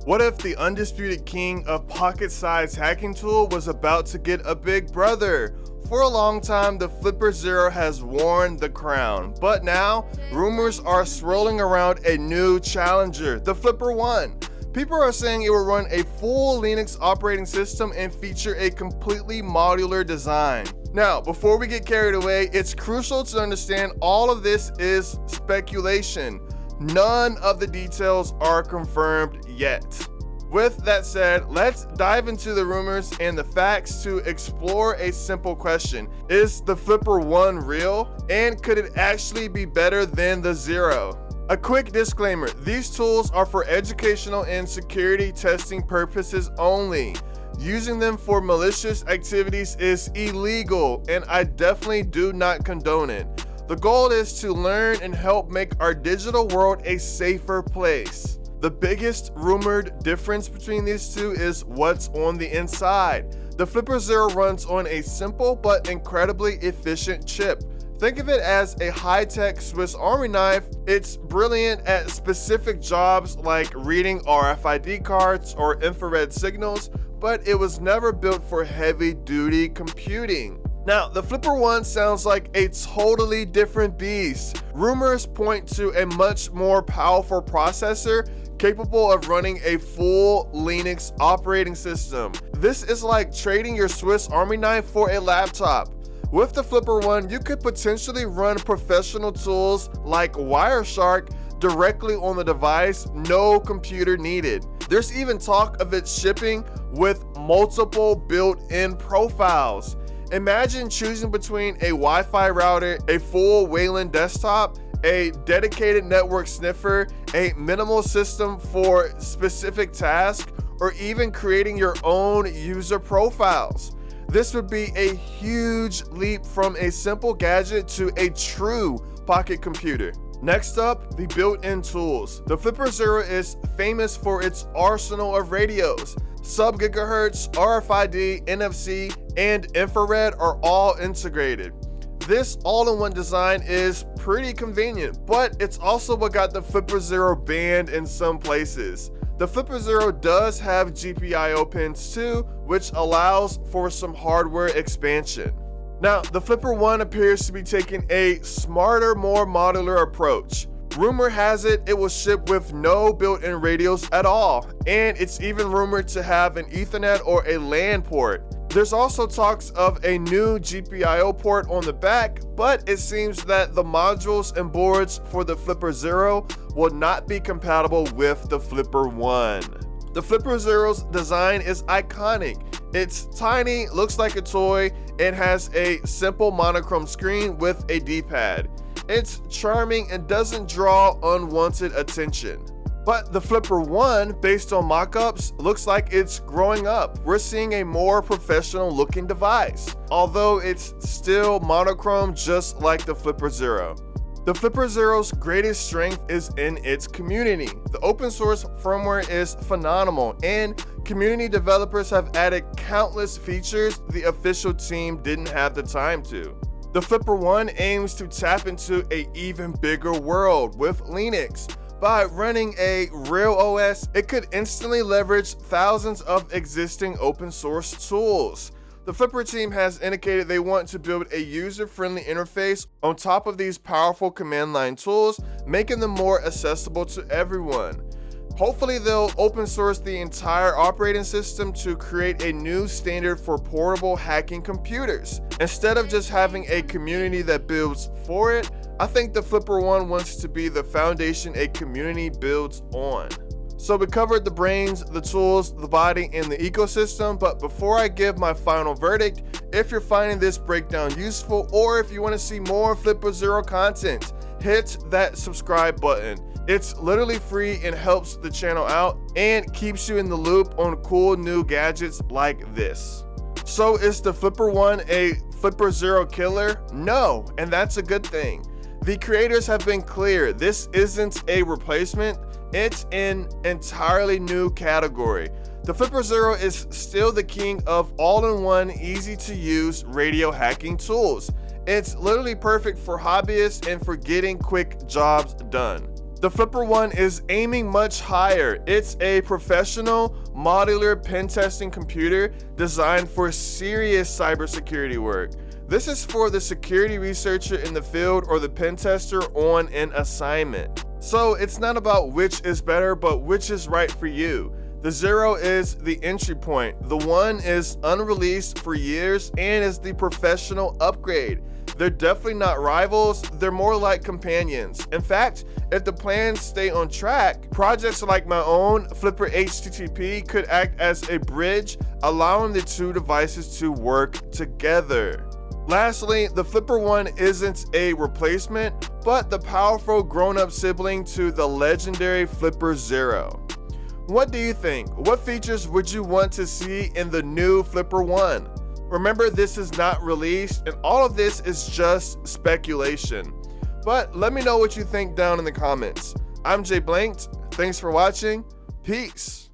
What if the undisputed king of pocket-sized hacking tool was about to get a big brother? For a long time, the Flipper Zero has worn the crown, but now rumors are swirling around a new challenger, the Flipper One. People are saying it will run a full Linux operating system and feature a completely modular design. Now, before we get carried away, it's crucial to understand all of this is speculation. None of the details are confirmed yet. With that said, let's dive into the rumors and the facts to explore a simple question. Is the Flipper One real? And could it actually be better than the Zero? A quick disclaimer, these tools are for educational and security testing purposes only. Using them for malicious activities is illegal, and I definitely do not condone it. The goal is to learn and help make our digital world a safer place. The biggest rumored difference between these two is what's on the inside. The Flipper Zero runs on a simple but incredibly efficient chip. Think of it as a high-tech Swiss Army knife. It's brilliant at specific jobs like reading RFID cards or infrared signals, but it was never built for heavy-duty computing. Now, the Flipper One sounds like a totally different beast. Rumors point to a much more powerful processor capable of running a full Linux operating system. This is like trading your Swiss Army knife for a laptop. With the Flipper One, you could potentially run professional tools like Wireshark directly on the device, no computer needed. There's even talk of it shipping with multiple built-in profiles. Imagine choosing between a Wi-Fi router, a full Wayland desktop, a dedicated network sniffer, a minimal system for specific tasks, or even creating your own user profiles. This would be a huge leap from a simple gadget to a true pocket computer. Next up, the built-in tools. The Flipper Zero is famous for its arsenal of radios. Sub-gigahertz, RFID, NFC, and infrared are all integrated. This all-in-one design is pretty convenient, but it's also what got the Flipper Zero banned in some places. The Flipper Zero does have GPIO pins too, which allows for some hardware expansion. Now, the Flipper One appears to be taking a smarter, more modular approach. Rumor has it it will ship with no built-in radios at all, and it's even rumored to have an Ethernet or a LAN port. There's also talks of a new GPIO port on the back, but it seems that the modules and boards for the Flipper Zero will not be compatible with the Flipper One. The Flipper Zero's design is iconic. It's tiny, looks like a toy, and has a simple monochrome screen with a D-pad. It's charming and doesn't draw unwanted attention. But the Flipper One, based on mock-ups, looks like it's growing up. We're seeing a more professional looking device, although it's still monochrome just like the Flipper Zero. The Flipper Zero's greatest strength is in its community. The open source firmware is phenomenal, and community developers have added countless features the official team didn't have the time to. The Flipper One aims to tap into an even bigger world with Linux. By running a real OS, it could instantly leverage thousands of existing open source tools. The Flipper team has indicated they want to build a user-friendly interface on top of these powerful command line tools, making them more accessible to everyone. Hopefully they'll open source the entire operating system to create a new standard for portable hacking computers. Instead of just having a community that builds for it, I think the Flipper One wants to be the foundation a community builds on. So we covered the brains, the tools, the body, and the ecosystem, but before I give my final verdict, if you're finding this breakdown useful, or if you want to see more Flipper Zero content, hit that subscribe button. It's literally free and helps the channel out and keeps you in the loop on cool new gadgets like this. So is the Flipper One a Flipper Zero killer? No, and that's a good thing. The creators have been clear, this isn't a replacement, it's an entirely new category. The Flipper Zero is still the king of all-in-one, easy-to-use radio hacking tools. It's literally perfect for hobbyists and for getting quick jobs done. The Flipper One is aiming much higher. It's a professional, modular pen testing computer designed for serious cybersecurity work. This is for the security researcher in the field or the pen tester on an assignment. So it's not about which is better, but which is right for you. The Zero is the entry point. The One is unreleased for years and is the professional upgrade. They're definitely not rivals, they're more like companions. In fact, if the plans stay on track, projects like my own Flipper HTTP could act as a bridge, allowing the two devices to work together. Lastly, the Flipper One isn't a replacement, but the powerful grown-up sibling to the legendary Flipper Zero. What do you think? What features would you want to see in the new Flipper One? Remember, this is not released, and all of this is just speculation. But let me know what you think down in the comments. I'm Jay Blanked. Thanks for watching. Peace.